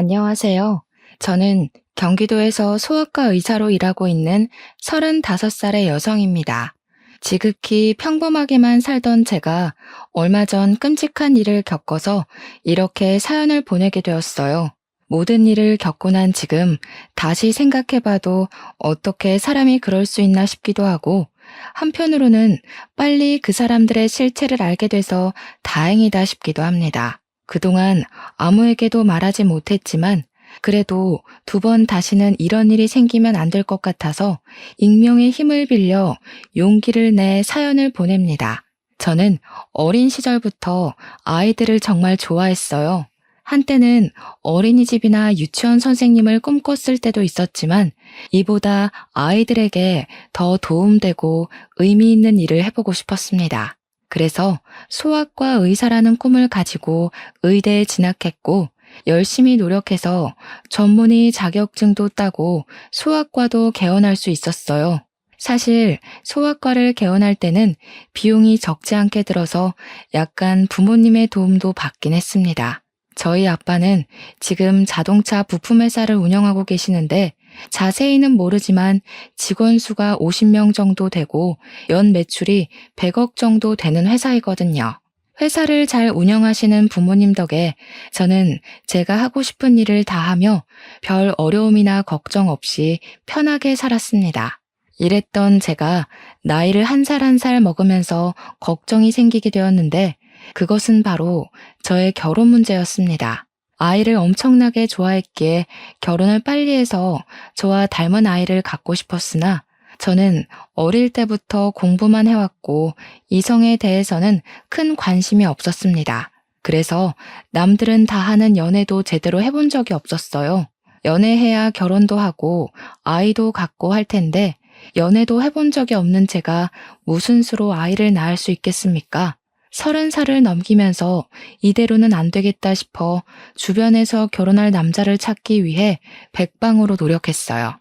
안녕하세요. 저는 경기도에서 소아과 의사로 일하고 있는 35살의 여성입니다. 지극히 평범하게만 살던 제가 얼마 전 끔찍한 일을 겪어서 이렇게 사연을 보내게 되었어요. 모든 일을 겪고 난 지금 다시 생각해봐도 어떻게 사람이 그럴 수 있나 싶기도 하고, 한편으로는 빨리 그 사람들의 실체를 알게 돼서 다행이다 싶기도 합니다. 그동안 아무에게도 말하지 못했지만 그래도 두 번 다시는 이런 일이 생기면 안 될 것 같아서 익명의 힘을 빌려 용기를 내 사연을 보냅니다. 저는 어린 시절부터 아이들을 정말 좋아했어요. 한때는 어린이집이나 유치원 선생님을 꿈꿨을 때도 있었지만 이보다 아이들에게 더 도움되고 의미 있는 일을 해보고 싶었습니다. 그래서 소아과 의사라는 꿈을 가지고 의대에 진학했고 열심히 노력해서 전문의 자격증도 따고 소아과도 개원할 수 있었어요. 사실 소아과를 개원할 때는 비용이 적지 않게 들어서 약간 부모님의 도움도 받긴 했습니다. 저희 아빠는 지금 자동차 부품 회사를 운영하고 계시는데 자세히는 모르지만 직원 수가 50명 정도 되고 연 매출이 100억 정도 되는 회사이거든요. 회사를 잘 운영하시는 부모님 덕에 저는 제가 하고 싶은 일을 다 하며 별 어려움이나 걱정 없이 편하게 살았습니다. 이랬던 제가 나이를 한 살 한 살 먹으면서 걱정이 생기게 되었는데 그것은 바로 저의 결혼 문제였습니다. 아이를 엄청나게 좋아했기에 결혼을 빨리 해서 저와 닮은 아이를 갖고 싶었으나 저는 어릴 때부터 공부만 해왔고 이성에 대해서는 큰 관심이 없었습니다. 그래서 남들은 다 하는 연애도 제대로 해본 적이 없었어요. 연애해야 결혼도 하고 아이도 갖고 할 텐데 연애도 해본 적이 없는 제가 무슨 수로 아이를 낳을 수 있겠습니까? 30살을 넘기면서 이대로는 안 되겠다 싶어 주변에서 결혼할 남자를 찾기 위해 백방으로 노력했어요.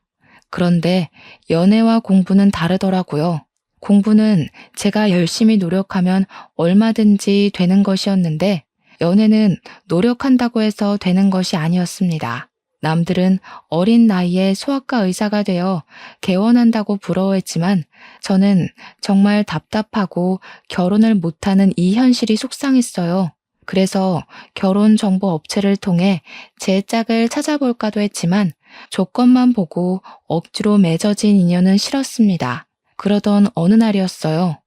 그런데 연애와 공부는 다르더라고요. 공부는 제가 열심히 노력하면 얼마든지 되는 것이었는데 연애는 노력한다고 해서 되는 것이 아니었습니다. 남들은 어린 나이에 소아과 의사가 되어 개원한다고 부러워했지만 저는 정말 답답하고 결혼을 못하는 이 현실이 속상했어요. 그래서 결혼 정보 업체를 통해 제 짝을 찾아볼까도 했지만 조건만 보고 억지로 맺어진 인연은 싫었습니다. 그러던 어느 날이었어요.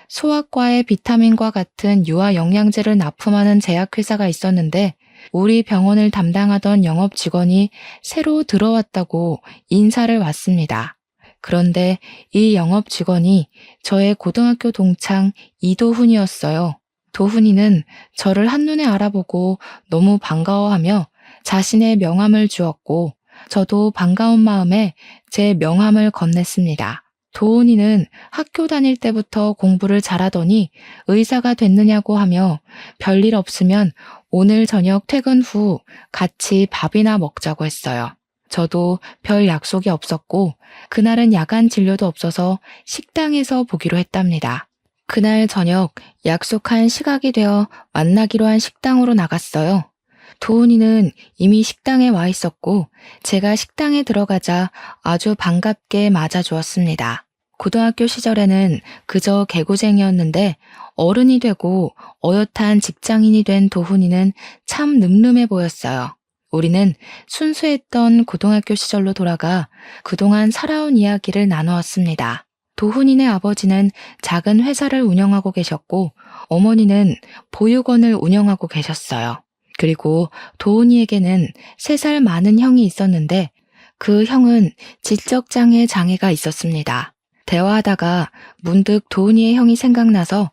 소아과에 비타민과 같은 유아 영양제를 납품하는 제약회사가 있었는데 우리 병원을 담당하던 영업 직원이 새로 들어왔다고 인사를 왔습니다. 그런데 이 영업 직원이 저의 고등학교 동창 이도훈이었어요. 도훈이는 저를 한눈에 알아보고 너무 반가워하며 자신의 명함을 주었고 저도 반가운 마음에 제 명함을 건넸습니다. 도훈이는 학교 다닐 때부터 공부를 잘하더니 의사가 됐느냐고 하며 별일 없으면 오늘 저녁 퇴근 후 같이 밥이나 먹자고 했어요. 저도 별 약속이 없었고 그날은 야간 진료도 없어서 식당에서 보기로 했답니다. 그날 저녁 약속한 시각이 되어 만나기로 한 식당으로 나갔어요. 도훈이는 이미 식당에 와 있었고 제가 식당에 들어가자 아주 반갑게 맞아주었습니다. 고등학교 시절에는 그저 개구쟁이였는데 어른이 되고 어엿한 직장인이 된 도훈이는 참 늠름해 보였어요. 우리는 순수했던 고등학교 시절로 돌아가 그동안 살아온 이야기를 나누었습니다. 도훈이네 아버지는 작은 회사를 운영하고 계셨고 어머니는 보육원을 운영하고 계셨어요. 그리고 도훈이에게는 3살 많은 형이 있었는데 그 형은 지적장애 장애가 있었습니다. 대화하다가 문득 도훈이의 형이 생각나서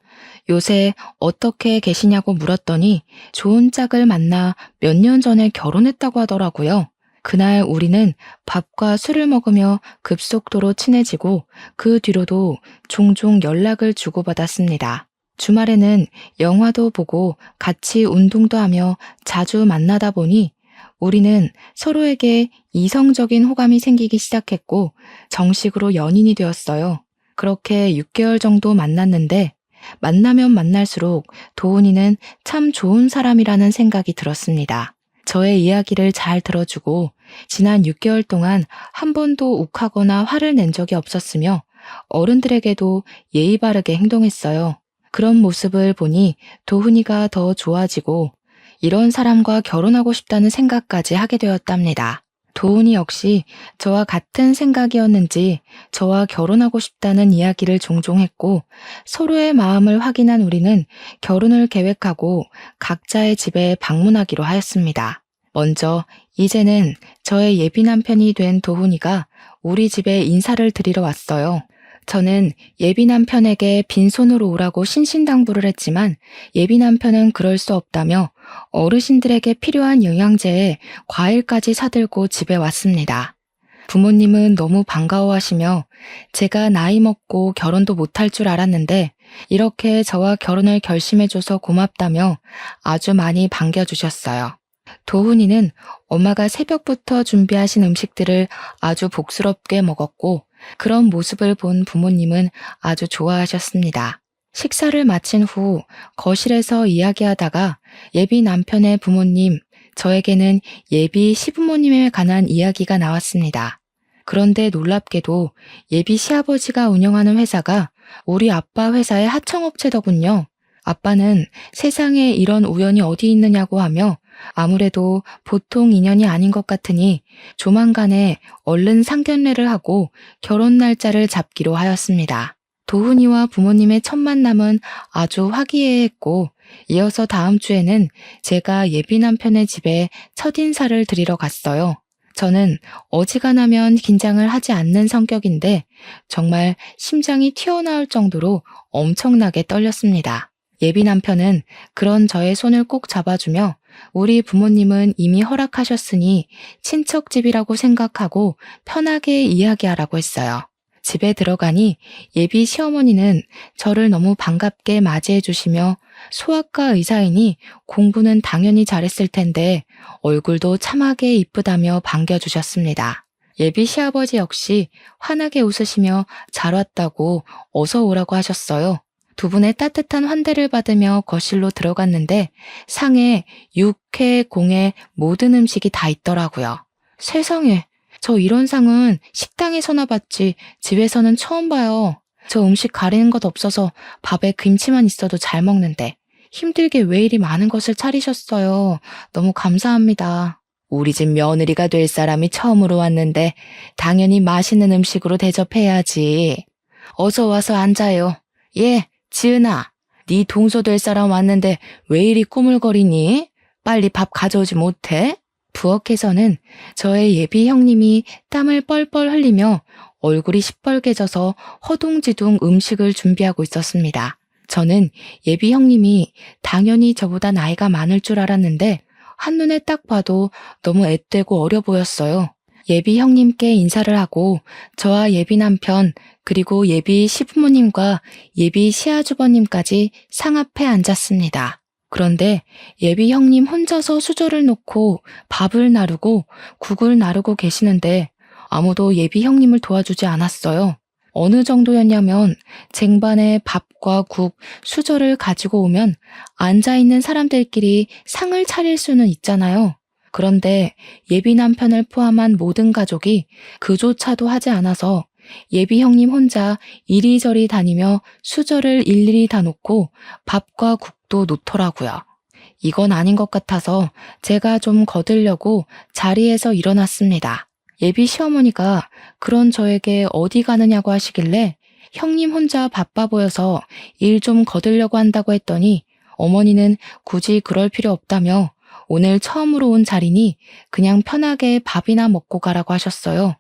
요새 어떻게 계시냐고 물었더니 좋은 짝을 만나 몇 년 전에 결혼했다고 하더라고요. 그날 우리는 밥과 술을 먹으며 급속도로 친해지고 그 뒤로도 종종 연락을 주고받았습니다. 주말에는 영화도 보고 같이 운동도 하며 자주 만나다 보니 우리는 서로에게 이성적인 호감이 생기기 시작했고 정식으로 연인이 되었어요. 그렇게 6개월 정도 만났는데 만나면 만날수록 도훈이는 참 좋은 사람이라는 생각이 들었습니다. 저의 이야기를 잘 들어주고 지난 6개월 동안 한 번도 욱하거나 화를 낸 적이 없었으며 어른들에게도 예의 바르게 행동했어요. 그런 모습을 보니 도훈이가 더 좋아지고 이런 사람과 결혼하고 싶다는 생각까지 하게 되었답니다. 도훈이 역시 저와 같은 생각이었는지 저와 결혼하고 싶다는 이야기를 종종 했고 서로의 마음을 확인한 우리는 결혼을 계획하고 각자의 집에 방문하기로 하였습니다. 먼저 이제는 저의 예비 남편이 된 도훈이가 우리 집에 인사를 드리러 왔어요. 저는 예비 남편에게 빈손으로 오라고 신신당부를 했지만 예비 남편은 그럴 수 없다며 어르신들에게 필요한 영양제에 과일까지 사들고 집에 왔습니다. 부모님은 너무 반가워하시며 제가 나이 먹고 결혼도 못할 줄 알았는데 이렇게 저와 결혼을 결심해줘서 고맙다며 아주 많이 반겨주셨어요. 도훈이는 엄마가 새벽부터 준비하신 음식들을 아주 복스럽게 먹었고 그런 모습을 본 부모님은 아주 좋아하셨습니다. 식사를 마친 후 거실에서 이야기하다가 예비 남편의 부모님, 저에게는 예비 시부모님에 관한 이야기가 나왔습니다. 그런데 놀랍게도 예비 시아버지가 운영하는 회사가 우리 아빠 회사의 하청업체더군요. 아빠는 세상에 이런 우연이 어디 있느냐고 하며 아무래도 보통 인연이 아닌 것 같으니 조만간에 얼른 상견례를 하고 결혼 날짜를 잡기로 하였습니다. 도훈이와 부모님의 첫 만남은 아주 화기애애했고 이어서 다음 주에는 제가 예비 남편의 집에 첫인사를 드리러 갔어요. 저는 어지간하면 긴장을 하지 않는 성격인데 정말 심장이 튀어나올 정도로 엄청나게 떨렸습니다. 예비 남편은 그런 저의 손을 꼭 잡아주며 우리 부모님은 이미 허락하셨으니 친척집이라고 생각하고 편하게 이야기하라고 했어요. 집에 들어가니 예비 시어머니는 저를 너무 반갑게 맞이해 주시며 소아과 의사이니 공부는 당연히 잘했을 텐데 얼굴도 참하게 이쁘다며 반겨주셨습니다. 예비 시아버지 역시 환하게 웃으시며 잘 왔다고 어서 오라고 하셨어요. 두 분의 따뜻한 환대를 받으며 거실로 들어갔는데 상에 육, 회, 공에 모든 음식이 다 있더라고요. 세상에, 저 이런 상은 식당에서나 봤지 집에서는 처음 봐요. 저 음식 가리는 것 없어서 밥에 김치만 있어도 잘 먹는데 힘들게 왜 이리 많은 것을 차리셨어요. 너무 감사합니다. 우리 집 며느리가 될 사람이 처음으로 왔는데 당연히 맛있는 음식으로 대접해야지. 어서 와서 앉아요. 예. 지은아, 네 동서 될 사람 왔는데 왜 이리 꾸물거리니? 빨리 밥 가져오지 못해? 부엌에서는 저의 예비 형님이 땀을 뻘뻘 흘리며 얼굴이 시뻘개져서 허둥지둥 음식을 준비하고 있었습니다. 저는 예비 형님이 당연히 저보다 나이가 많을 줄 알았는데 한눈에 딱 봐도 너무 앳되고 어려 보였어요. 예비 형님께 인사를 하고 저와 예비 남편 그리고 예비 시부모님과 예비 시아주버님까지 상 앞에 앉았습니다. 그런데 예비 형님 혼자서 수저를 놓고 밥을 나르고 국을 나르고 계시는데 아무도 예비 형님을 도와주지 않았어요. 어느 정도였냐면 쟁반에 밥과 국, 수저를 가지고 오면 앉아있는 사람들끼리 상을 차릴 수는 있잖아요. 그런데 예비 남편을 포함한 모든 가족이 그조차도 하지 않아서 예비 형님 혼자 이리저리 다니며 수저를 일일이 다 놓고 밥과 국도 놓더라고요. 이건 아닌 것 같아서 제가 좀 거들려고 자리에서 일어났습니다. 예비 시어머니가 그런 저에게 어디 가느냐고 하시길래 형님 혼자 바빠 보여서 일 좀 거들려고 한다고 했더니 어머니는 굳이 그럴 필요 없다며 오늘 처음으로 온 자리니 그냥 편하게 밥이나 먹고 가라고 하셨어요.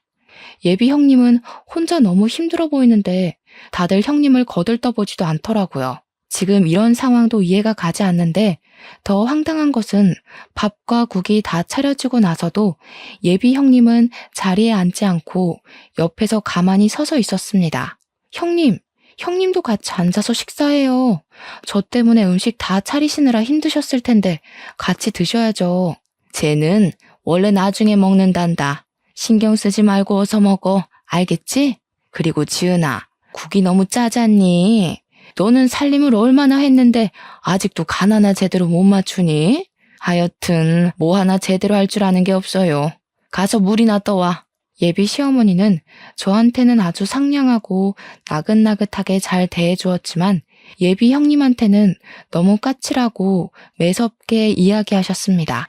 예비 형님은 혼자 너무 힘들어 보이는데 다들 형님을 거들떠보지도 않더라고요. 지금 이런 상황도 이해가 가지 않는데 더 황당한 것은 밥과 국이 다 차려지고 나서도 예비 형님은 자리에 앉지 않고 옆에서 가만히 서서 있었습니다. 형님도 같이 앉아서 식사해요. 저 때문에 음식 다 차리시느라 힘드셨을 텐데 같이 드셔야죠. 쟤는 원래 나중에 먹는단다. 신경 쓰지 말고 어서 먹어. 알겠지? 그리고 지은아, 국이 너무 짜잖니? 너는 살림을 얼마나 했는데 아직도 간 하나 제대로 못 맞추니? 하여튼 뭐 하나 제대로 할 줄 아는 게 없어요. 가서 물이나 떠와. 예비 시어머니는 저한테는 아주 상냥하고 나긋나긋하게 잘 대해주었지만 예비 형님한테는 너무 까칠하고 매섭게 이야기하셨습니다.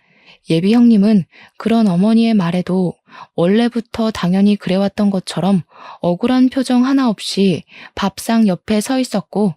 예비 형님은 그런 어머니의 말에도 원래부터 당연히 그래왔던 것처럼 억울한 표정 하나 없이 밥상 옆에 서 있었고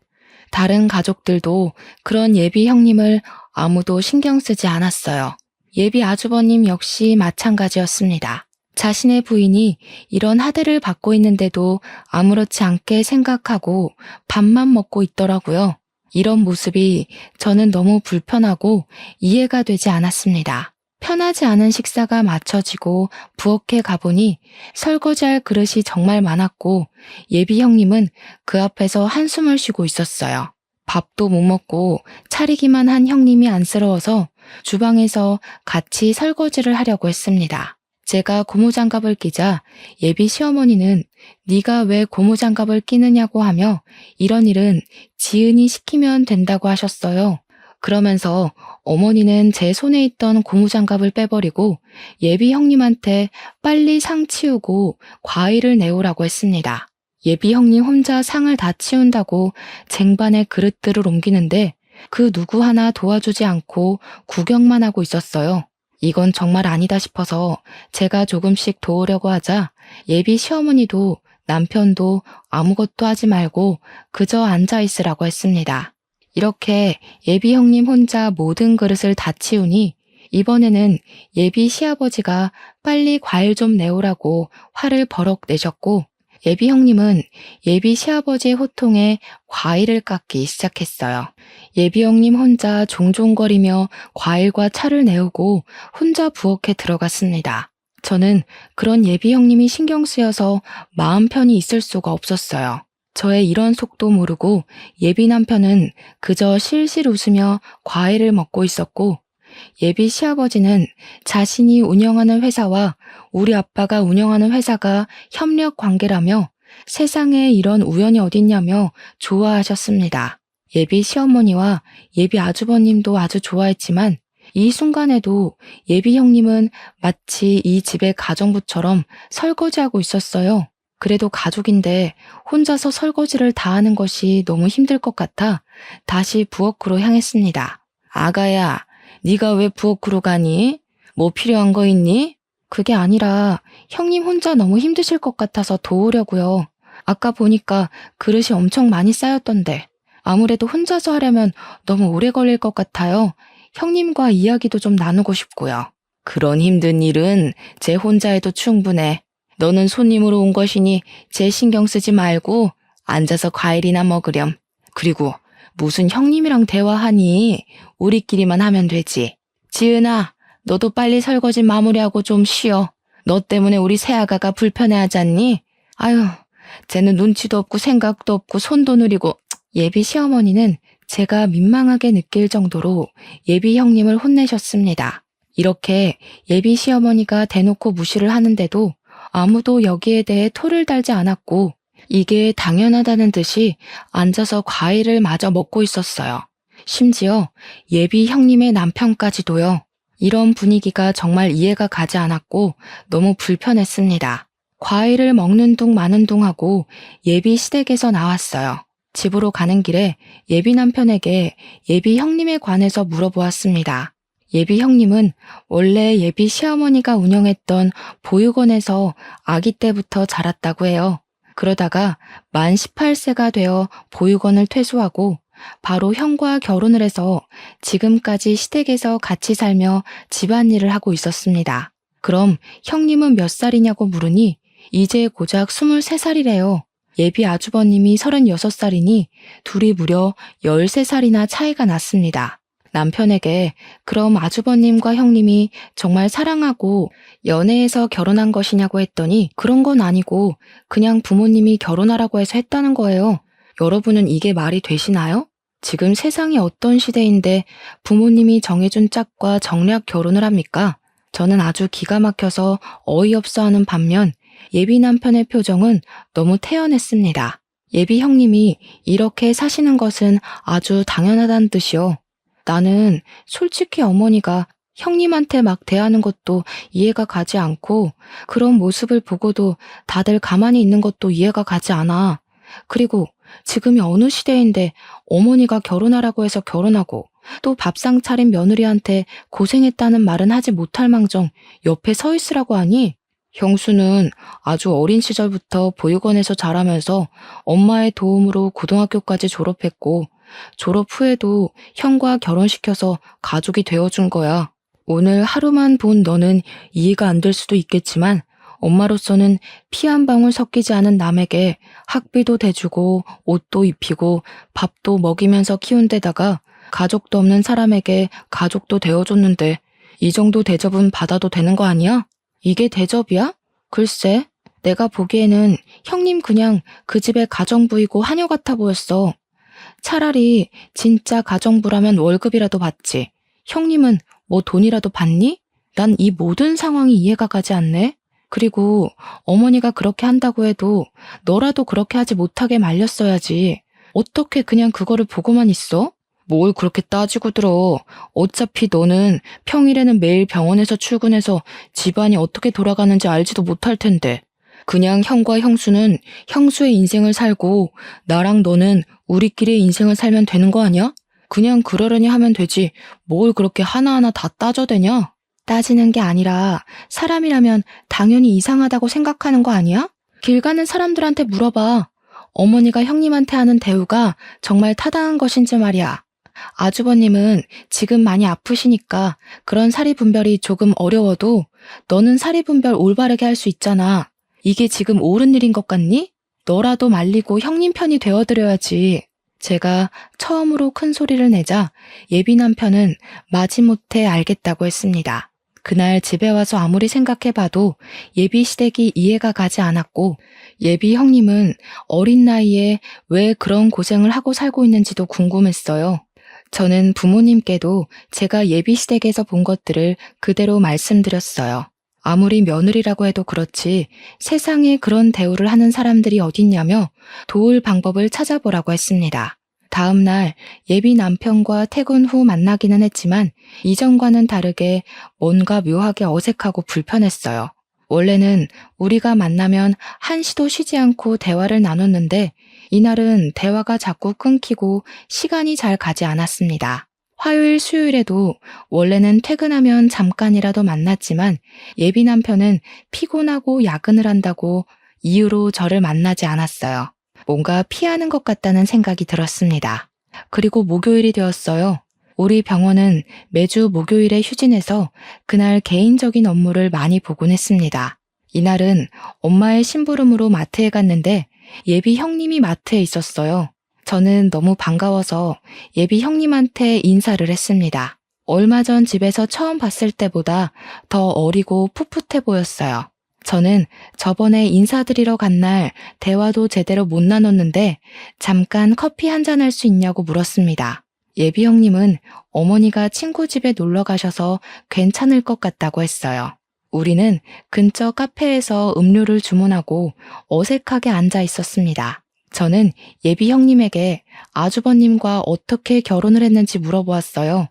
다른 가족들도 그런 예비 형님을 아무도 신경 쓰지 않았어요. 예비 아주버님 역시 마찬가지였습니다. 자신의 부인이 이런 하대를 받고 있는데도 아무렇지 않게 생각하고 밥만 먹고 있더라고요. 이런 모습이 저는 너무 불편하고 이해가 되지 않았습니다. 편하지 않은 식사가 마쳐지고 부엌에 가보니 설거지할 그릇이 정말 많았고 예비 형님은 그 앞에서 한숨을 쉬고 있었어요. 밥도 못 먹고 차리기만 한 형님이 안쓰러워서 주방에서 같이 설거지를 하려고 했습니다. 제가 고무장갑을 끼자 예비 시어머니는 네가 왜 고무장갑을 끼느냐고 하며 이런 일은 지은이 시키면 된다고 하셨어요. 그러면서 어머니는 제 손에 있던 고무장갑을 빼버리고 예비 형님한테 빨리 상 치우고 과일을 내오라고 했습니다. 예비 형님 혼자 상을 다 치운다고 쟁반에 그릇들을 옮기는데 그 누구 하나 도와주지 않고 구경만 하고 있었어요. 이건 정말 아니다 싶어서 제가 조금씩 도우려고 하자 예비 시어머니도 남편도 아무것도 하지 말고 그저 앉아 있으라고 했습니다. 이렇게 예비 형님 혼자 모든 그릇을 다 치우니 이번에는 예비 시아버지가 빨리 과일 좀 내오라고 화를 버럭 내셨고 예비 형님은 예비 시아버지의 호통에 과일을 깎기 시작했어요. 예비 형님 혼자 종종거리며 과일과 차를 내오고 혼자 부엌에 들어갔습니다. 저는 그런 예비 형님이 신경 쓰여서 마음 편히 있을 수가 없었어요. 저의 이런 속도 모르고 예비 남편은 그저 실실 웃으며 과일을 먹고 있었고 예비 시아버지는 자신이 운영하는 회사와 우리 아빠가 운영하는 회사가 협력 관계라며 세상에 이런 우연이 어딨냐며 좋아하셨습니다. 예비 시어머니와 예비 아주버님도 아주 좋아했지만 이 순간에도 예비 형님은 마치 이 집의 가정부처럼 설거지하고 있었어요. 그래도 가족인데 혼자서 설거지를 다 하는 것이 너무 힘들 것 같아 다시 부엌으로 향했습니다. 아가야, 네가 왜 부엌으로 가니? 뭐 필요한 거 있니? 그게 아니라 형님 혼자 너무 힘드실 것 같아서 도우려고요. 아까 보니까 그릇이 엄청 많이 쌓였던데 아무래도 혼자서 하려면 너무 오래 걸릴 것 같아요. 형님과 이야기도 좀 나누고 싶고요. 그런 힘든 일은 제 혼자 해도 충분해. 너는 손님으로 온 것이니 제 신경 쓰지 말고 앉아서 과일이나 먹으렴. 그리고 무슨 형님이랑 대화하니? 우리끼리만 하면 되지. 지은아, 너도 빨리 설거지 마무리하고 좀 쉬어. 너 때문에 우리 새아가가 불편해하지 않니? 아유, 쟤는 눈치도 없고 생각도 없고 손도 느리고. 예비 시어머니는 제가 민망하게 느낄 정도로 예비 형님을 혼내셨습니다. 이렇게 예비 시어머니가 대놓고 무시를 하는데도 아무도 여기에 대해 토를 달지 않았고 이게 당연하다는 듯이 앉아서 과일을 마저 먹고 있었어요. 심지어 예비 형님의 남편까지도요. 이런 분위기가 정말 이해가 가지 않았고 너무 불편했습니다. 과일을 먹는 둥 마는 둥 하고 예비 시댁에서 나왔어요. 집으로 가는 길에 예비 남편에게 예비 형님에 관해서 물어보았습니다. 예비 형님은 원래 예비 시어머니가 운영했던 보육원에서 아기 때부터 자랐다고 해요. 그러다가 만 18세가 되어 보육원을 퇴소하고 바로 형과 결혼을 해서 지금까지 시댁에서 같이 살며 집안일을 하고 있었습니다. 그럼 형님은 몇 살이냐고 물으니 이제 고작 23살이래요. 예비 아주버님이 36살이니 둘이 무려 13살이나 차이가 났습니다. 남편에게 그럼 아주버님과 형님이 정말 사랑하고 연애해서 결혼한 것이냐고 했더니 그런 건 아니고 그냥 부모님이 결혼하라고 해서 했다는 거예요. 여러분은 이게 말이 되시나요? 지금 세상이 어떤 시대인데 부모님이 정해준 짝과 정략 결혼을 합니까? 저는 아주 기가 막혀서 어이없어 하는 반면 예비 남편의 표정은 너무 태연했습니다. 예비 형님이 이렇게 사시는 것은 아주 당연하다는 뜻이요. 나는 솔직히 어머니가 형님한테 막 대하는 것도 이해가 가지 않고 그런 모습을 보고도 다들 가만히 있는 것도 이해가 가지 않아. 그리고 지금이 어느 시대인데 어머니가 결혼하라고 해서 결혼하고 또 밥상 차린 며느리한테 고생했다는 말은 하지 못할 망정 옆에 서 있으라고 하니? 형수는 아주 어린 시절부터 보육원에서 자라면서 엄마의 도움으로 고등학교까지 졸업했고 졸업 후에도 형과 결혼시켜서 가족이 되어준 거야. 오늘 하루만 본 너는 이해가 안 될 수도 있겠지만 엄마로서는 피 한 방울 섞이지 않은 남에게 학비도 대주고 옷도 입히고 밥도 먹이면서 키운 데다가 가족도 없는 사람에게 가족도 되어줬는데 이 정도 대접은 받아도 되는 거 아니야? 이게 대접이야? 글쎄, 내가 보기에는 형님 그냥 그 집의 가정부이고 하녀 같아 보였어. 차라리 진짜 가정부라면 월급이라도 받지. 형님은 뭐 돈이라도 받니? 난 이 모든 상황이 이해가 가지 않네. 그리고 어머니가 그렇게 한다고 해도 너라도 그렇게 하지 못하게 말렸어야지. 어떻게 그냥 그거를 보고만 있어? 뭘 그렇게 따지고 들어. 어차피 너는 평일에는 매일 병원에서 출근해서 집안이 어떻게 돌아가는지 알지도 못할 텐데. 그냥 형과 형수는 형수의 인생을 살고 나랑 너는 우리끼리의 인생을 살면 되는 거 아니야? 그냥 그러려니 하면 되지. 뭘 그렇게 하나하나 다 따져대냐? 따지는 게 아니라 사람이라면 당연히 이상하다고 생각하는 거 아니야? 길 가는 사람들한테 물어봐. 어머니가 형님한테 하는 대우가 정말 타당한 것인지 말이야. 아주버님은 지금 많이 아프시니까 그런 사리분별이 조금 어려워도 너는 사리분별 올바르게 할 수 있잖아. 이게 지금 옳은 일인 것 같니? 너라도 말리고 형님 편이 되어드려야지. 제가 처음으로 큰 소리를 내자 예비 남편은 마지못해 알겠다고 했습니다. 그날 집에 와서 아무리 생각해봐도 예비 시댁이 이해가 가지 않았고 예비 형님은 어린 나이에 왜 그런 고생을 하고 살고 있는지도 궁금했어요. 저는 부모님께도 제가 예비 시댁에서 본 것들을 그대로 말씀드렸어요. 아무리 며느리라고 해도 그렇지 세상에 그런 대우를 하는 사람들이 어딨냐며 도울 방법을 찾아보라고 했습니다. 다음 날 예비 남편과 퇴근 후 만나기는 했지만 이전과는 다르게 뭔가 묘하게 어색하고 불편했어요. 원래는 우리가 만나면 한시도 쉬지 않고 대화를 나눴는데 이날은 대화가 자꾸 끊기고 시간이 잘 가지 않았습니다. 화요일, 수요일에도 원래는 퇴근하면 잠깐이라도 만났지만 예비 남편은 피곤하고 야근을 한다고 이유로 저를 만나지 않았어요. 뭔가 피하는 것 같다는 생각이 들었습니다. 그리고 목요일이 되었어요. 우리 병원은 매주 목요일에 휴진해서 그날 개인적인 업무를 많이 보곤 했습니다. 이날은 엄마의 심부름으로 마트에 갔는데 예비 형님이 마트에 있었어요. 저는 너무 반가워서 예비 형님한테 인사를 했습니다. 얼마 전 집에서 처음 봤을 때보다 더 어리고 풋풋해 보였어요. 저는 저번에 인사드리러 간 날 대화도 제대로 못 나눴는데 잠깐 커피 한잔 할 수 있냐고 물었습니다. 예비 형님은 어머니가 친구 집에 놀러 가셔서 괜찮을 것 같다고 했어요. 우리는 근처 카페에서 음료를 주문하고 어색하게 앉아 있었습니다. 저는 예비 형님에게 아주버님과 어떻게 결혼을 했는지 물어보았어요.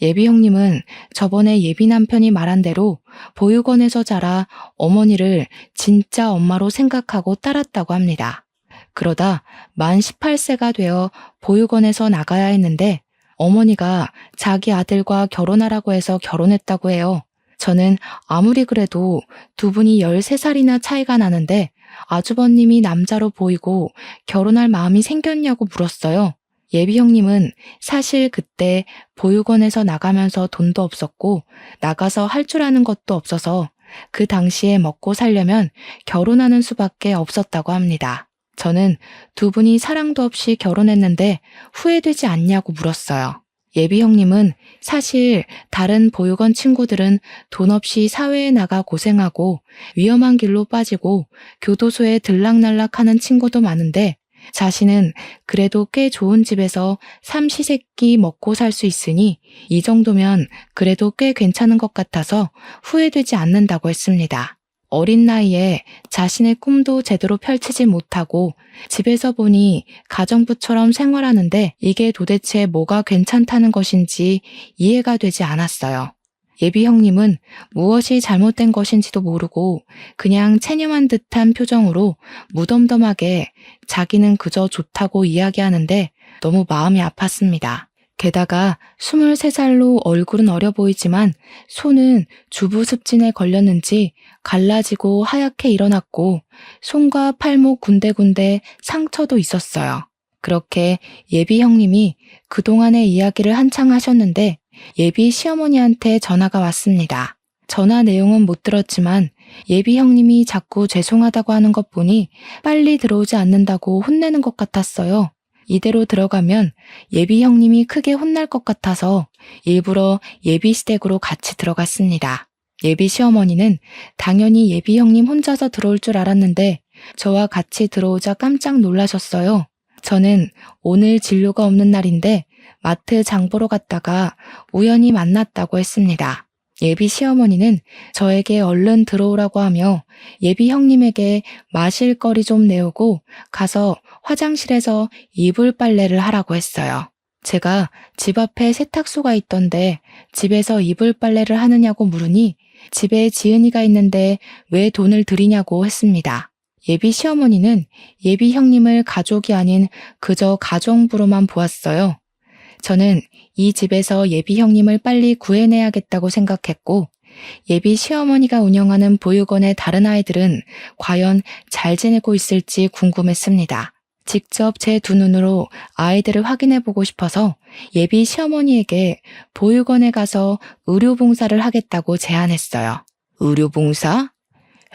예비 형님은 저번에 예비 남편이 말한 대로 보육원에서 자라 어머니를 진짜 엄마로 생각하고 따랐다고 합니다. 그러다 만 18세가 되어 보육원에서 나가야 했는데 어머니가 자기 아들과 결혼하라고 해서 결혼했다고 해요. 저는 아무리 그래도 두 분이 13살이나 차이가 나는데 아주버님이 남자로 보이고 결혼할 마음이 생겼냐고 물었어요. 예비 형님은 사실 그때 보육원에서 나가면서 돈도 없었고 나가서 할 줄 아는 것도 없어서 그 당시에 먹고 살려면 결혼하는 수밖에 없었다고 합니다. 저는 두 분이 사랑도 없이 결혼했는데 후회되지 않냐고 물었어요. 예비 형님은 사실 다른 보육원 친구들은 돈 없이 사회에 나가 고생하고 위험한 길로 빠지고 교도소에 들락날락하는 친구도 많은데 자신은 그래도 꽤 좋은 집에서 삼시세끼 먹고 살 수 있으니 이 정도면 그래도 꽤 괜찮은 것 같아서 후회되지 않는다고 했습니다. 어린 나이에 자신의 꿈도 제대로 펼치지 못하고 집에서 보니 가정부처럼 생활하는데 이게 도대체 뭐가 괜찮다는 것인지 이해가 되지 않았어요. 예비 형님은 무엇이 잘못된 것인지도 모르고 그냥 체념한 듯한 표정으로 무덤덤하게 자기는 그저 좋다고 이야기하는데 너무 마음이 아팠습니다. 게다가 23살로 얼굴은 어려 보이지만 손은 주부 습진에 걸렸는지 갈라지고 하얗게 일어났고 손과 팔목 군데군데 상처도 있었어요. 그렇게 예비 형님이 그동안의 이야기를 한창 하셨는데 예비 시어머니한테 전화가 왔습니다. 전화 내용은 못 들었지만 예비 형님이 자꾸 죄송하다고 하는 것 보니 빨리 들어오지 않는다고 혼내는 것 같았어요. 이대로 들어가면 예비 형님이 크게 혼날 것 같아서 일부러 예비 시댁으로 같이 들어갔습니다. 예비 시어머니는 당연히 예비 형님 혼자서 들어올 줄 알았는데 저와 같이 들어오자 깜짝 놀라셨어요. 저는 오늘 진료가 없는 날인데 마트 장 보러 갔다가 우연히 만났다고 했습니다. 예비 시어머니는 저에게 얼른 들어오라고 하며 예비 형님에게 마실 거리 좀 내오고 가서 화장실에서 이불 빨래를 하라고 했어요. 제가 집 앞에 세탁소가 있던데 집에서 이불 빨래를 하느냐고 물으니 집에 지은이가 있는데 왜 돈을 들이냐고 했습니다. 예비 시어머니는 예비 형님을 가족이 아닌 그저 가정부로만 보았어요. 저는 이 집에서 예비 형님을 빨리 구해내야겠다고 생각했고 예비 시어머니가 운영하는 보육원의 다른 아이들은 과연 잘 지내고 있을지 궁금했습니다. 직접 제 두 눈으로 아이들을 확인해 보고 싶어서 예비 시어머니에게 보육원에 가서 의료봉사를 하겠다고 제안했어요. 의료봉사?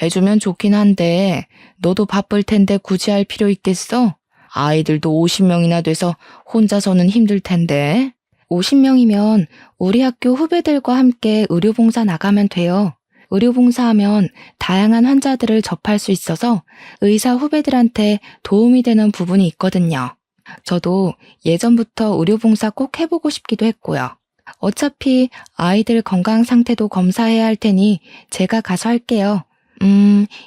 해주면 좋긴 한데 너도 바쁠 텐데 굳이 할 필요 있겠어? 아이들도 50명이나 돼서 혼자서는 힘들 텐데. 50명이면 우리 학교 후배들과 함께 의료봉사 나가면 돼요. 의료봉사하면 다양한 환자들을 접할 수 있어서 의사 후배들한테 도움이 되는 부분이 있거든요. 저도 예전부터 의료봉사 꼭 해보고 싶기도 했고요. 어차피 아이들 건강 상태도 검사해야 할 테니 제가 가서 할게요.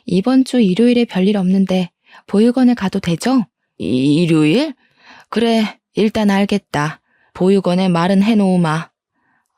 이번 주 일요일에 별일 없는데 보육원에 가도 되죠? 일요일? 그래, 일단 알겠다. 보육원에 말은 해놓으마.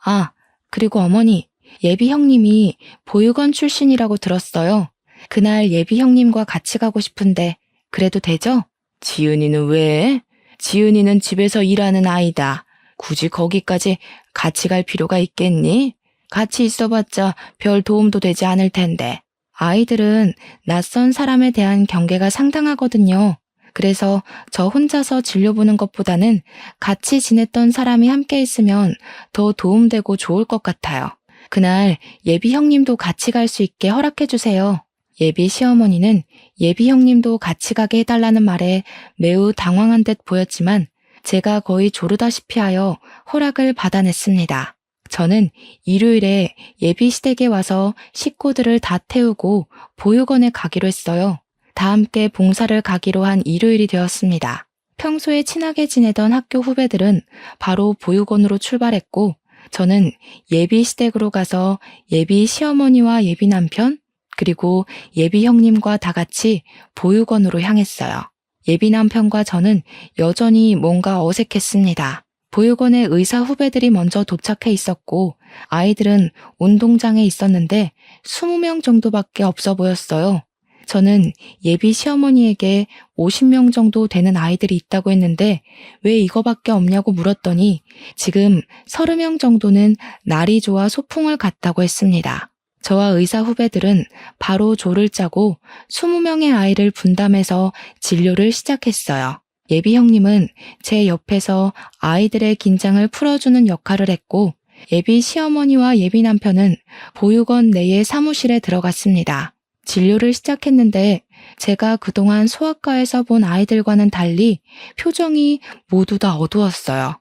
아, 그리고 어머니, 예비 형님이 보육원 출신이라고 들었어요. 그날 예비 형님과 같이 가고 싶은데 그래도 되죠? 지은이는 왜? 지은이는 집에서 일하는 아이다. 굳이 거기까지 같이 갈 필요가 있겠니? 같이 있어봤자 별 도움도 되지 않을 텐데. 아이들은 낯선 사람에 대한 경계가 상당하거든요. 그래서 저 혼자서 진료 보는 것보다는 같이 지냈던 사람이 함께 있으면 더 도움되고 좋을 것 같아요. 그날 예비 형님도 같이 갈 수 있게 허락해 주세요. 예비 시어머니는 예비 형님도 같이 가게 해달라는 말에 매우 당황한 듯 보였지만 제가 거의 조르다시피 하여 허락을 받아냈습니다. 저는 일요일에 예비 시댁에 와서 식구들을 다 태우고 보육원에 가기로 했어요. 다 함께 봉사를 가기로 한 일요일이 되었습니다. 평소에 친하게 지내던 학교 후배들은 바로 보육원으로 출발했고 저는 예비 시댁으로 가서 예비 시어머니와 예비 남편 그리고 예비 형님과 다 같이 보육원으로 향했어요. 예비 남편과 저는 여전히 뭔가 어색했습니다. 보육원에 의사 후배들이 먼저 도착해 있었고 아이들은 운동장에 있었는데 20명 정도밖에 없어 보였어요. 저는 예비 시어머니에게 50명 정도 되는 아이들이 있다고 했는데 왜 이거밖에 없냐고 물었더니 지금 30명 정도는 날이 좋아 소풍을 갔다고 했습니다. 저와 의사 후배들은 바로 조를 짜고 20명의 아이를 분담해서 진료를 시작했어요. 예비 형님은 제 옆에서 아이들의 긴장을 풀어주는 역할을 했고 예비 시어머니와 예비 남편은 보육원 내의 사무실에 들어갔습니다. 진료를 시작했는데 제가 그동안 소아과에서 본 아이들과는 달리 표정이 모두 다 어두웠어요.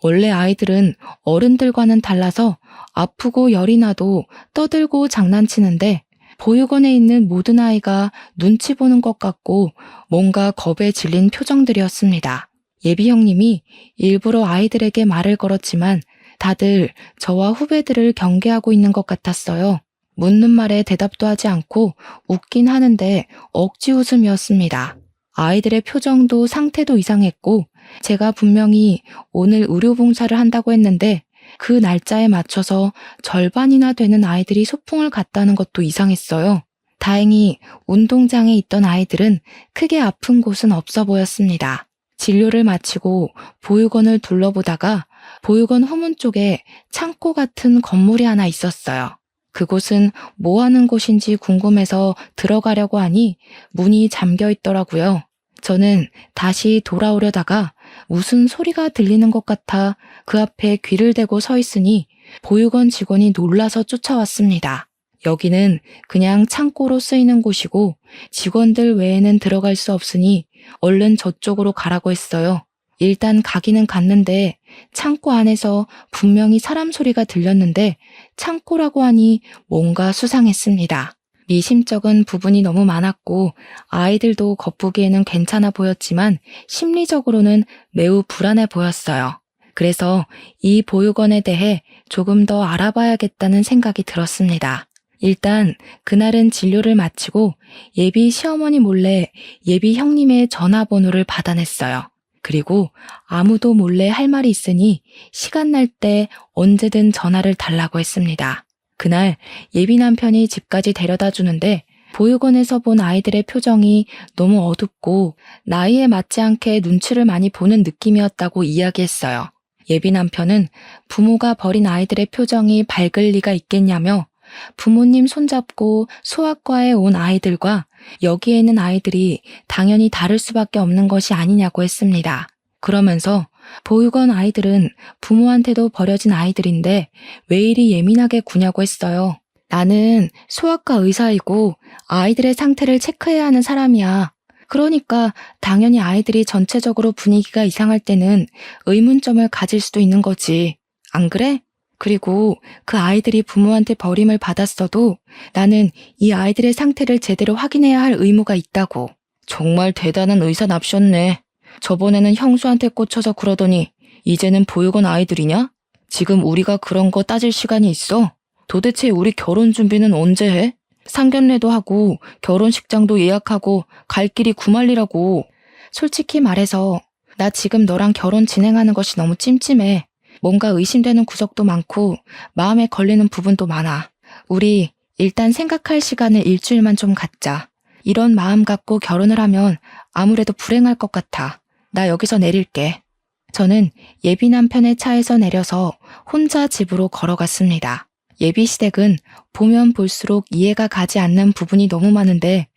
원래 아이들은 어른들과는 달라서 아프고 열이 나도 떠들고 장난치는데 보육원에 있는 모든 아이가 눈치 보는 것 같고 뭔가 겁에 질린 표정들이었습니다. 예비 형님이 일부러 아이들에게 말을 걸었지만 다들 저와 후배들을 경계하고 있는 것 같았어요. 묻는 말에 대답도 하지 않고 웃긴 하는데 억지 웃음이었습니다. 아이들의 표정도 상태도 이상했고 제가 분명히 오늘 의료봉사를 한다고 했는데 그 날짜에 맞춰서 절반이나 되는 아이들이 소풍을 갔다는 것도 이상했어요. 다행히 운동장에 있던 아이들은 크게 아픈 곳은 없어 보였습니다. 진료를 마치고 보육원을 둘러보다가 보육원 후문 쪽에 창고 같은 건물이 하나 있었어요. 그곳은 뭐 하는 곳인지 궁금해서 들어가려고 하니 문이 잠겨 있더라고요. 저는 다시 돌아오려다가 무슨 소리가 들리는 것 같아 그 앞에 귀를 대고 서 있으니 보육원 직원이 놀라서 쫓아왔습니다. 여기는 그냥 창고로 쓰이는 곳이고 직원들 외에는 들어갈 수 없으니 얼른 저쪽으로 가라고 했어요. 일단 가기는 갔는데 창고 안에서 분명히 사람 소리가 들렸는데 창고라고 하니 뭔가 수상했습니다. 미심쩍은 부분이 너무 많았고 아이들도 겉보기에는 괜찮아 보였지만 심리적으로는 매우 불안해 보였어요. 그래서 이 보육원에 대해 조금 더 알아봐야겠다는 생각이 들었습니다. 일단 그날은 진료를 마치고 예비 시어머니 몰래 예비 형님의 전화번호를 받아냈어요. 그리고 아무도 몰래 할 말이 있으니 시간 날 때 언제든 전화를 달라고 했습니다. 그날 예비 남편이 집까지 데려다 주는데 보육원에서 본 아이들의 표정이 너무 어둡고 나이에 맞지 않게 눈치를 많이 보는 느낌이었다고 이야기했어요. 예비 남편은 부모가 버린 아이들의 표정이 밝을 리가 있겠냐며 부모님 손잡고 소아과에 온 아이들과 여기에 있는 아이들이 당연히 다를 수밖에 없는 것이 아니냐고 했습니다. 그러면서 보육원 아이들은 부모한테도 버려진 아이들인데 왜 이리 예민하게 구냐고 했어요. 나는 소아과 의사이고 아이들의 상태를 체크해야 하는 사람이야. 그러니까 당연히 아이들이 전체적으로 분위기가 이상할 때는 의문점을 가질 수도 있는 거지. 안 그래? 그리고 그 아이들이 부모한테 버림을 받았어도 나는 이 아이들의 상태를 제대로 확인해야 할 의무가 있다고. 정말 대단한 의사납셨네. 저번에는 형수한테 꽂혀서 그러더니 이제는 보육원 아이들이냐? 지금 우리가 그런 거 따질 시간이 있어? 도대체 우리 결혼 준비는 언제 해? 상견례도 하고 결혼식장도 예약하고 갈 길이 구만리라고. 솔직히 말해서 나 지금 너랑 결혼 진행하는 것이 너무 찜찜해. 뭔가 의심되는 구석도 많고 마음에 걸리는 부분도 많아. 우리 일단 생각할 시간을 일주일만 좀 갖자. 이런 마음 갖고 결혼을 하면 아무래도 불행할 것 같아. 나 여기서 내릴게. 저는 예비 남편의 차에서 내려서 혼자 집으로 걸어갔습니다. 예비 시댁은 보면 볼수록 이해가 가지 않는 부분이 너무 많은데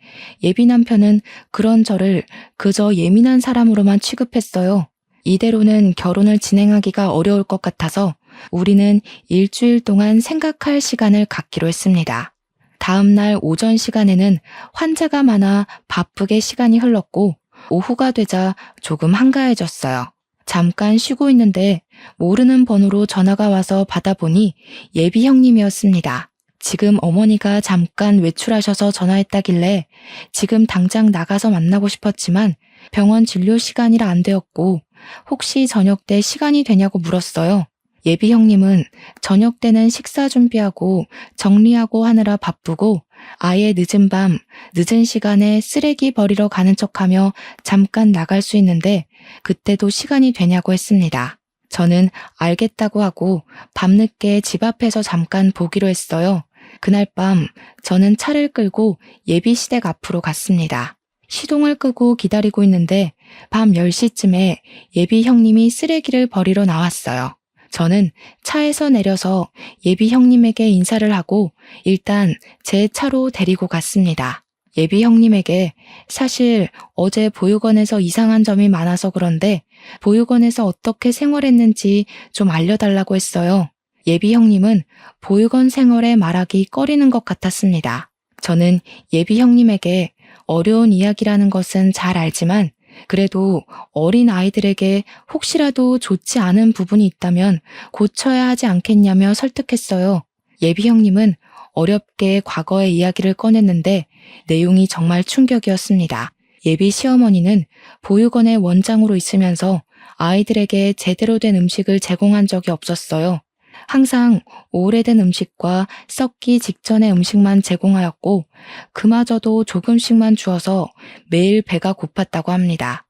예비 남편은 그런 저를 그저 예민한 사람으로만 취급했어요. 이대로는 결혼을 진행하기가 어려울 것 같아서 우리는 일주일 동안 생각할 시간을 갖기로 했습니다. 다음 날 오전 시간에는 환자가 많아 바쁘게 시간이 흘렀고 오후가 되자 조금 한가해졌어요. 잠깐 쉬고 있는데 모르는 번호로 전화가 와서 받아보니 예비 형님이었습니다. 지금 어머니가 잠깐 외출하셔서 전화했다길래 지금 당장 나가서 만나고 싶었지만 병원 진료 시간이라 안 되었고 혹시 저녁 때 시간이 되냐고 물었어요. 예비 형님은 저녁 때는 식사 준비하고 정리하고 하느라 바쁘고 아예 늦은 밤, 늦은 시간에 쓰레기 버리러 가는 척하며 잠깐 나갈 수 있는데 그때도 시간이 되냐고 했습니다. 저는 알겠다고 하고 밤늦게 집 앞에서 잠깐 보기로 했어요. 그날 밤 저는 차를 끌고 예비 시댁 앞으로 갔습니다. 시동을 끄고 기다리고 있는데 밤 10시쯤에 예비 형님이 쓰레기를 버리러 나왔어요. 저는 차에서 내려서 예비 형님에게 인사를 하고 일단 제 차로 데리고 갔습니다. 예비 형님에게 사실 어제 보육원에서 이상한 점이 많아서 그런데 보육원에서 어떻게 생활했는지 좀 알려달라고 했어요. 예비 형님은 보육원 생활에 말하기 꺼리는 것 같았습니다. 저는 예비 형님에게 어려운 이야기라는 것은 잘 알지만 그래도 어린 아이들에게 혹시라도 좋지 않은 부분이 있다면 고쳐야 하지 않겠냐며 설득했어요. 예비 형님은 어렵게 과거의 이야기를 꺼냈는데 내용이 정말 충격이었습니다. 예비 시어머니는 보육원의 원장으로 있으면서 아이들에게 제대로 된 음식을 제공한 적이 없었어요. 항상 오래된 음식과 썩기 직전의 음식만 제공하였고 그마저도 조금씩만 주어서 매일 배가 고팠다고 합니다.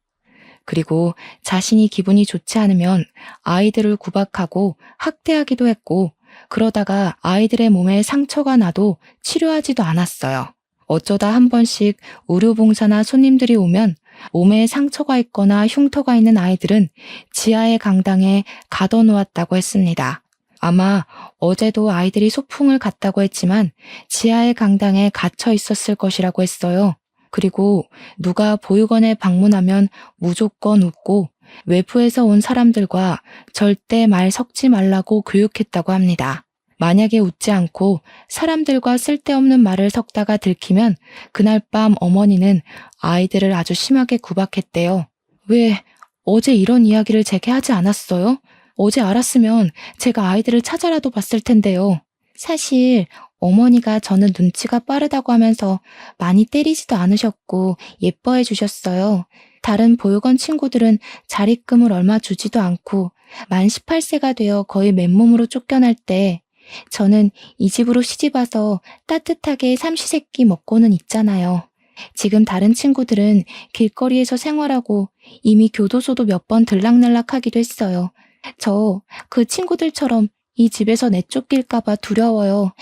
그리고 자신이 기분이 좋지 않으면 아이들을 구박하고 학대하기도 했고 그러다가 아이들의 몸에 상처가 나도 치료하지도 않았어요. 어쩌다 한 번씩 의료봉사나 손님들이 오면 몸에 상처가 있거나 흉터가 있는 아이들은 지하의 강당에 가둬놓았다고 했습니다. 아마 어제도 아이들이 소풍을 갔다고 했지만 지하의 강당에 갇혀 있었을 것이라고 했어요. 그리고 누가 보육원에 방문하면 무조건 웃고 외부에서 온 사람들과 절대 말 섞지 말라고 교육했다고 합니다. 만약에 웃지 않고 사람들과 쓸데없는 말을 섞다가 들키면 그날 밤 어머니는 아이들을 아주 심하게 구박했대요. 왜 어제 이런 이야기를 제게 하지 않았어요? 어제 알았으면 제가 아이들을 찾아라도 봤을 텐데요. 사실 어머니가 저는 눈치가 빠르다고 하면서 많이 때리지도 않으셨고 예뻐해 주셨어요. 다른 보육원 친구들은 자립금을 얼마 주지도 않고 만 18세가 되어 거의 맨몸으로 쫓겨날 때 저는 이 집으로 시집와서 따뜻하게 삼시세끼 먹고는 있잖아요. 지금 다른 친구들은 길거리에서 생활하고 이미 교도소도 몇 번 들락날락하기도 했어요. 저 그 친구들처럼 이 집에서 내쫓길까봐 두려워요.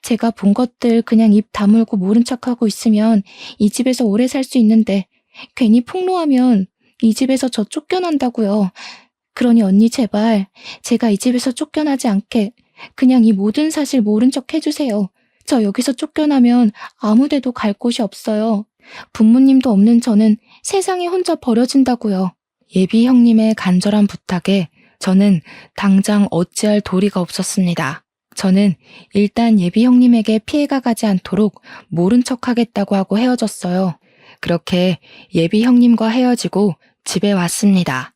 제가 본 것들 그냥 입 다물고 모른 척하고 있으면 이 집에서 오래 살 수 있는데 괜히 폭로하면 이 집에서 저 쫓겨난다고요. 그러니 언니 제발 제가 이 집에서 쫓겨나지 않게 그냥 이 모든 사실 모른 척 해주세요. 저 여기서 쫓겨나면 아무 데도 갈 곳이 없어요. 부모님도 없는 저는 세상에 혼자 버려진다고요. 예비 형님의 간절한 부탁에 저는 당장 어찌할 도리가 없었습니다. 저는 일단 예비 형님에게 피해가 가지 않도록 모른 척 하겠다고 하고 헤어졌어요. 그렇게 예비 형님과 헤어지고 집에 왔습니다.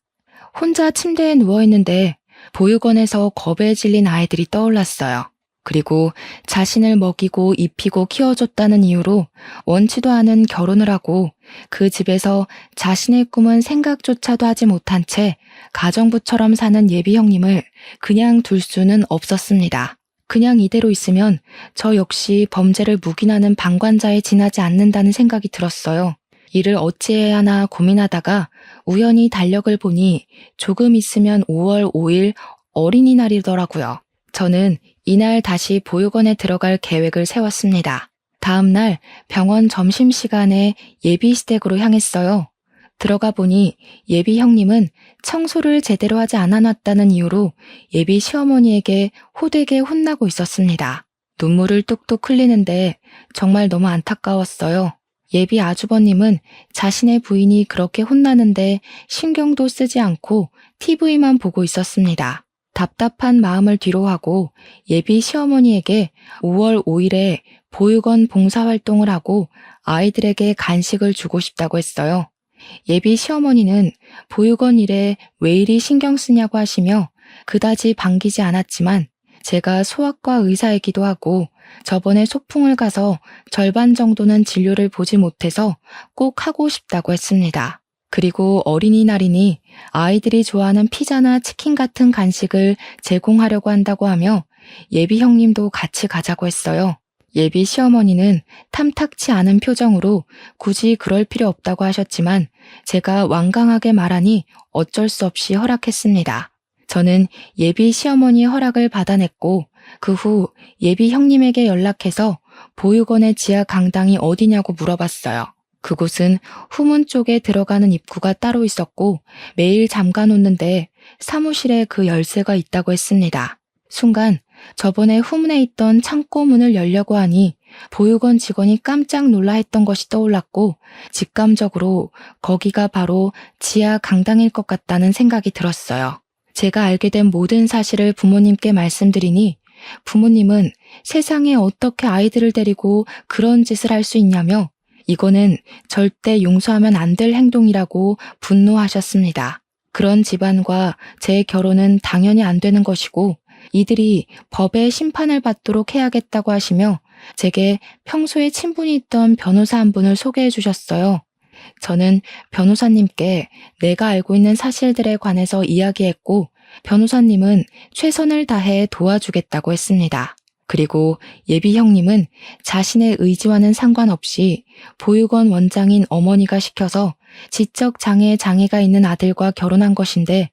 혼자 침대에 누워있는데 보육원에서 겁에 질린 아이들이 떠올랐어요. 그리고 자신을 먹이고 입히고 키워줬다는 이유로 원치도 않은 결혼을 하고 그 집에서 자신의 꿈은 생각조차도 하지 못한 채 가정부처럼 사는 예비 형님을 그냥 둘 수는 없었습니다. 그냥 이대로 있으면 저 역시 범죄를 묵인하는 방관자에 지나지 않는다는 생각이 들었어요. 이를 어찌해야 하나 고민하다가 우연히 달력을 보니 조금 있으면 5월 5일 어린이날이더라고요. 저는 이날 다시 보육원에 들어갈 계획을 세웠습니다. 다음 날 병원 점심시간에 예비시댁으로 향했어요. 들어가 보니 예비 형님은 청소를 제대로 하지 않아놨다는 이유로 예비 시어머니에게 호되게 혼나고 있었습니다. 눈물을 뚝뚝 흘리는데 정말 너무 안타까웠어요. 예비 아주버님은 자신의 부인이 그렇게 혼나는데 신경도 쓰지 않고 TV만 보고 있었습니다. 답답한 마음을 뒤로하고 예비 시어머니에게 5월 5일에 보육원 봉사활동을 하고 아이들에게 간식을 주고 싶다고 했어요. 예비 시어머니는 보육원 일에 왜 이리 신경 쓰냐고 하시며 그다지 반기지 않았지만 제가 소아과 의사이기도 하고 저번에 소풍을 가서 절반 정도는 진료를 보지 못해서 꼭 하고 싶다고 했습니다. 그리고 어린이날이니 아이들이 좋아하는 피자나 치킨 같은 간식을 제공하려고 한다고 하며 예비 형님도 같이 가자고 했어요. 예비 시어머니는 탐탁치 않은 표정으로 굳이 그럴 필요 없다고 하셨지만 제가 완강하게 말하니 어쩔 수 없이 허락했습니다. 저는 예비 시어머니의 허락을 받아냈고 그 후 예비 형님에게 연락해서 보육원의 지하 강당이 어디냐고 물어봤어요. 그곳은 후문 쪽에 들어가는 입구가 따로 있었고 매일 잠가 놓는데 사무실에 그 열쇠가 있다고 했습니다. 순간 저번에 후문에 있던 창고 문을 열려고 하니 보육원 직원이 깜짝 놀라 했던 것이 떠올랐고 직감적으로 거기가 바로 지하 강당일 것 같다는 생각이 들었어요. 제가 알게 된 모든 사실을 부모님께 말씀드리니 부모님은 세상에 어떻게 아이들을 데리고 그런 짓을 할 수 있냐며 이거는 절대 용서하면 안 될 행동이라고 분노하셨습니다. 그런 집안과 제 결혼은 당연히 안 되는 것이고 이들이 법의 심판을 받도록 해야겠다고 하시며 제게 평소에 친분이 있던 변호사 한 분을 소개해 주셨어요. 저는 변호사님께 내가 알고 있는 사실들에 관해서 이야기했고 변호사님은 최선을 다해 도와주겠다고 했습니다. 그리고 예비 형님은 자신의 의지와는 상관없이 보육원 원장인 어머니가 시켜서 지적 장애가 있는 아들과 결혼한 것인데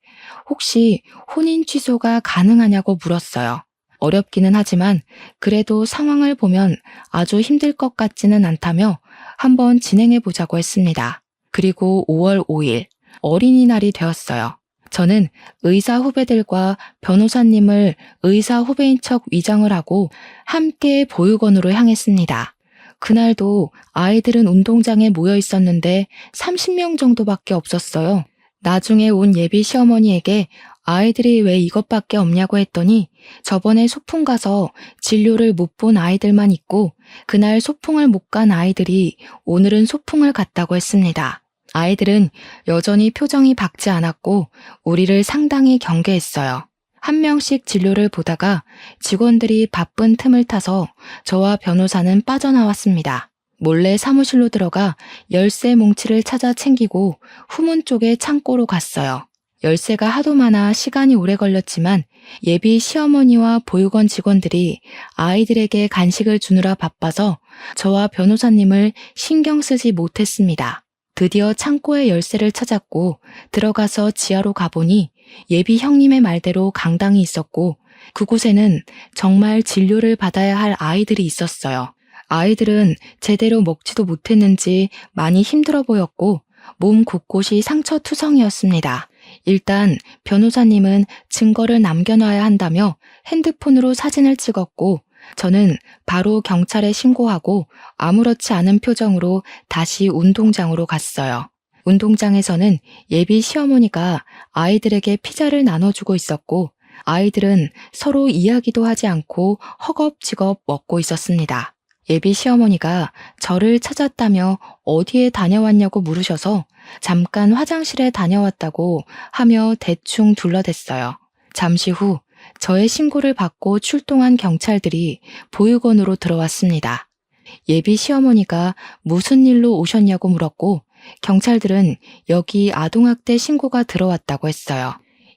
혹시 혼인 취소가 가능하냐고 물었어요. 어렵기는 하지만 그래도 상황을 보면 아주 힘들 것 같지는 않다며 한번 진행해 보자고 했습니다. 그리고 5월 5일 어린이날이 되었어요. 저는 의사 후배들과 변호사님을 의사 후배인 척 위장을 하고 함께 보육원으로 향했습니다. 그날도 아이들은 운동장에 모여 있었는데 30명 정도밖에 없었어요. 나중에 온 예비 시어머니에게 아이들이 왜 이것밖에 없냐고 했더니 저번에 소풍 가서 진료를 못 본 아이들만 있고 그날 소풍을 못 간 아이들이 오늘은 소풍을 갔다고 했습니다. 아이들은 여전히 표정이 밝지 않았고 우리를 상당히 경계했어요. 한 명씩 진료를 보다가 직원들이 바쁜 틈을 타서 저와 변호사는 빠져나왔습니다. 몰래 사무실로 들어가 열쇠 뭉치를 찾아 챙기고 후문 쪽의 창고로 갔어요. 열쇠가 하도 많아 시간이 오래 걸렸지만 예비 시어머니와 보육원 직원들이 아이들에게 간식을 주느라 바빠서 저와 변호사님을 신경 쓰지 못했습니다. 드디어 창고의 열쇠를 찾았고 들어가서 지하로 가보니 예비 형님의 말대로 강당이 있었고 그곳에는 정말 진료를 받아야 할 아이들이 있었어요. 아이들은 제대로 먹지도 못했는지 많이 힘들어 보였고 몸 곳곳이 상처투성이었습니다. 일단 변호사님은 증거를 남겨놔야 한다며 핸드폰으로 사진을 찍었고 저는 바로 경찰에 신고하고 아무렇지 않은 표정으로 다시 운동장으로 갔어요. 운동장에서는 예비 시어머니가 아이들에게 피자를 나눠주고 있었고 아이들은 서로 이야기도 하지 않고 허겁지겁 먹고 있었습니다. 예비 시어머니가 저를 찾았다며 어디에 다녀왔냐고 물으셔서 잠깐 화장실에 다녀왔다고 하며 대충 둘러댔어요. 잠시 후 저의 신고를 받고 출동한 경찰들이 보육원으로 들어왔습니다. 예비 시어머니가 무슨 일로 오셨냐고 물었고 경찰들은 여기 아동학대 신고가 들어왔다고 했어요.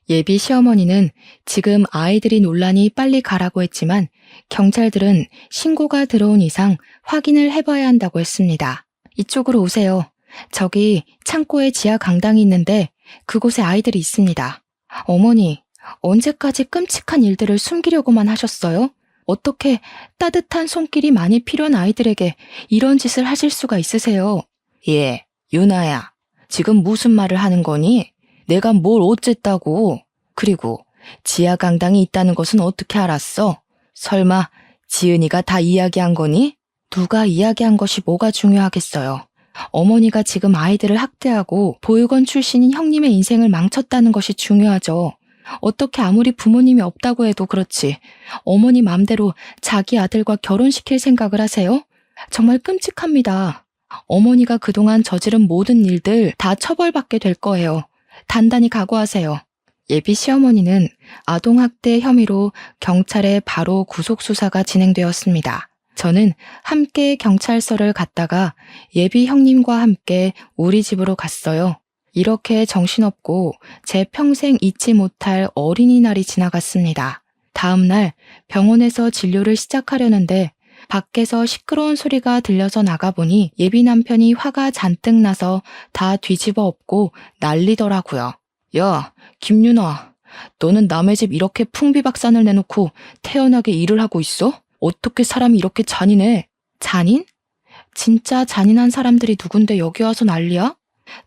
예비 시어머니는 지금 아이들이 논란이 빨리 가라고 했지만 경찰들은 신고가 들어온 이상 확인을 해봐야 한다고 했습니다. 이쪽으로 오세요. 저기 창고에 지하 강당이 있는데 그곳에 아이들이 있습니다. 어머니, 언제까지 끔찍한 일들을 숨기려고만 하셨어요? 어떻게 따뜻한 손길이 많이 필요한 아이들에게 이런 짓을 하실 수가 있으세요? 예, 유나야. 지금 무슨 말을 하는 거니? 내가 뭘 어쨌다고? 그리고 지하 강당이 있다는 것은 어떻게 알았어? 설마 지은이가 다 이야기한 거니? 누가 이야기한 것이 뭐가 중요하겠어요. 어머니가 지금 아이들을 학대하고 보육원 출신인 형님의 인생을 망쳤다는 것이 중요하죠. 어떻게 아무리 부모님이 없다고 해도 그렇지 어머니 맘대로 자기 아들과 결혼시킬 생각을 하세요? 정말 끔찍합니다. 어머니가 그동안 저지른 모든 일들 다 처벌받게 될 거예요. 단단히 각오하세요. 예비 시어머니는 아동학대 혐의로 경찰에 바로 구속수사가 진행되었습니다. 저는 함께 경찰서를 갔다가 예비 형님과 함께 우리 집으로 갔어요. 이렇게 정신없고 제 평생 잊지 못할 어린이날이 지나갔습니다. 다음 날 병원에서 진료를 시작하려는데 밖에서 시끄러운 소리가 들려서 나가보니 예비 남편이 화가 잔뜩 나서 다 뒤집어 엎고 난리더라고요. 야, 김윤아, 너는 남의 집 이렇게 풍비박산을 내놓고 태연하게 일을 하고 있어? 어떻게 사람이 이렇게 잔인해? 잔인? 진짜 잔인한 사람들이 누군데 여기 와서 난리야?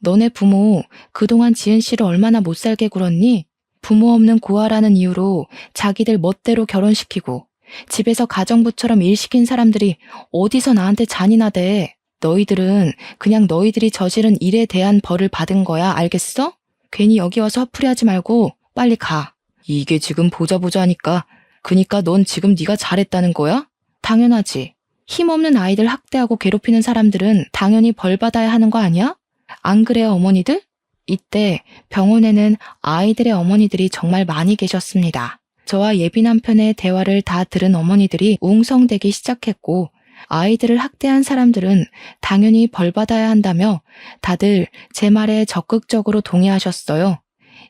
너네 부모 그동안 지은 씨를 얼마나 못살게 굴었니? 부모 없는 고아라는 이유로 자기들 멋대로 결혼시키고 집에서 가정부처럼 일 시킨 사람들이 어디서 나한테 잔인하대. 너희들은 그냥 너희들이 저지른 일에 대한 벌을 받은 거야. 알겠어? 괜히 여기 와서 화풀이하지 말고 빨리 가. 이게 지금 보자 하니까 그니까 넌 지금 네가 잘했다는 거야? 당연하지. 힘없는 아이들 학대하고 괴롭히는 사람들은 당연히 벌 받아야 하는 거 아니야? 안 그래요, 어머니들? 이때 병원에는 아이들의 어머니들이 정말 많이 계셨습니다. 저와 예비 남편의 대화를 다 들은 어머니들이 웅성대기 시작했고 아이들을 학대한 사람들은 당연히 벌 받아야 한다며 다들 제 말에 적극적으로 동의하셨어요.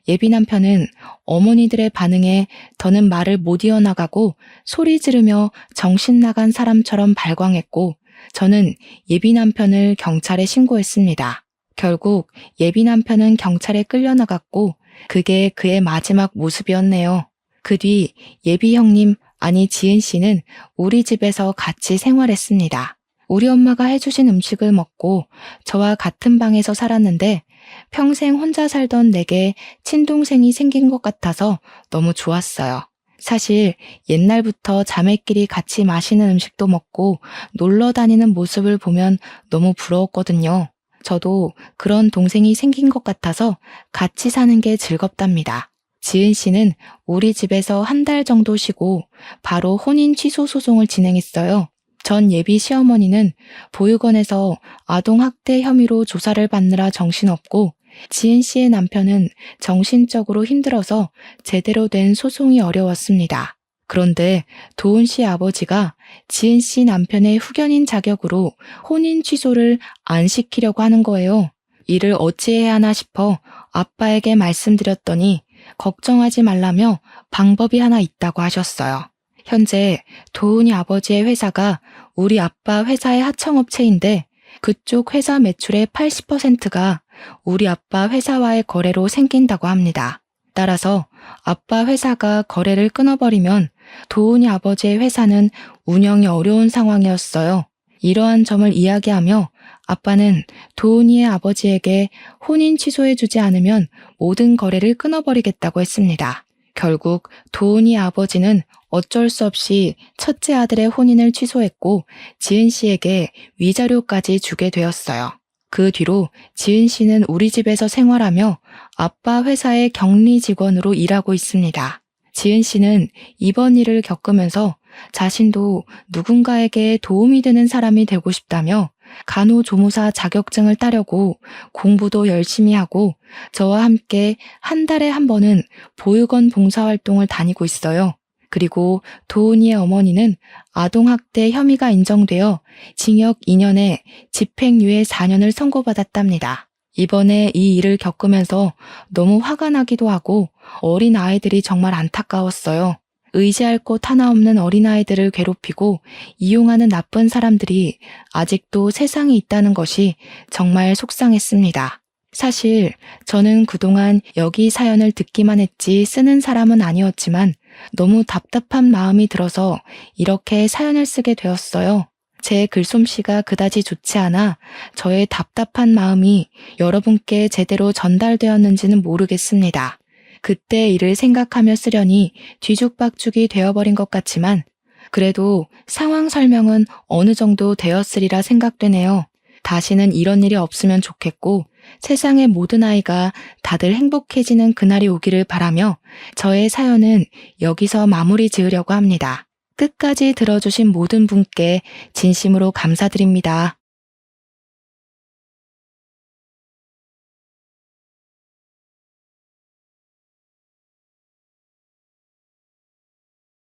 예비 남편은 어머니들의 반응에 더는 말을 못 이어나가고 소리 지르며 정신 나간 사람처럼 발광했고 저는 예비 남편을 경찰에 신고했습니다. 결국 예비 남편은 경찰에 끌려나갔고 그게 그의 마지막 모습이었네요. 그 뒤 예비 형님, 아니 지은 씨는 우리 집에서 같이 생활했습니다. 우리 엄마가 해주신 음식을 먹고 저와 같은 방에서 살았는데 평생 혼자 살던 내게 친동생이 생긴 것 같아서 너무 좋았어요. 사실 옛날부터 자매끼리 같이 맛있는 음식도 먹고 놀러 다니는 모습을 보면 너무 부러웠거든요. 저도 그런 동생이 생긴 것 같아서 같이 사는 게 즐겁답니다. 지은 씨는 우리 집에서 한 달 정도 쉬고 바로 혼인 취소 소송을 진행했어요. 전 예비 시어머니는 보육원에서 아동학대 혐의로 조사를 받느라 정신없고 지은 씨의 남편은 정신적으로 힘들어서 제대로 된 소송이 어려웠습니다. 그런데 도훈 씨 아버지가 지은 씨 남편의 후견인 자격으로 혼인 취소를 안 시키려고 하는 거예요. 이를 어찌해야 하나 싶어 아빠에게 말씀드렸더니 걱정하지 말라며 방법이 하나 있다고 하셨어요. 현재 도훈이 아버지의 회사가 우리 아빠 회사의 하청업체인데 그쪽 회사 매출의 80%가 우리 아빠 회사와의 거래로 생긴다고 합니다. 따라서 아빠 회사가 거래를 끊어버리면 도훈이 아버지의 회사는 운영이 어려운 상황이었어요. 이러한 점을 이야기하며 아빠는 도훈이의 아버지에게 혼인 취소해주지 않으면 모든 거래를 끊어버리겠다고 했습니다. 결국 도훈이 아버지는 어쩔 수 없이 첫째 아들의 혼인을 취소했고 지은 씨에게 위자료까지 주게 되었어요. 그 뒤로 지은 씨는 우리 집에서 생활하며 아빠 회사의 격리 직원으로 일하고 있습니다. 지은 씨는 이번 일을 겪으면서 자신도 누군가에게 도움이 되는 사람이 되고 싶다며 간호조무사 자격증을 따려고 공부도 열심히 하고 저와 함께 한 달에 한 번은 보육원 봉사활동을 다니고 있어요. 그리고 도훈이의 어머니는 아동학대 혐의가 인정되어 징역 2년에 집행유예 4년을 선고받았답니다. 이번에 이 일을 겪으면서 너무 화가 나기도 하고 어린 아이들이 정말 안타까웠어요. 의지할 곳 하나 없는 어린아이들을 괴롭히고 이용하는 나쁜 사람들이 아직도 세상에 있다는 것이 정말 속상했습니다. 사실 저는 그동안 여기 사연을 듣기만 했지 쓰는 사람은 아니었지만 너무 답답한 마음이 들어서 이렇게 사연을 쓰게 되었어요. 제 글솜씨가 그다지 좋지 않아 저의 답답한 마음이 여러분께 제대로 전달되었는지는 모르겠습니다. 그때 일을 생각하며 쓰려니 뒤죽박죽이 되어버린 것 같지만 그래도 상황 설명은 어느 정도 되었으리라 생각되네요. 다시는 이런 일이 없으면 좋겠고 세상의 모든 아이가 다들 행복해지는 그날이 오기를 바라며 저의 사연은 여기서 마무리 지으려고 합니다. 끝까지 들어주신 모든 분께 진심으로 감사드립니다.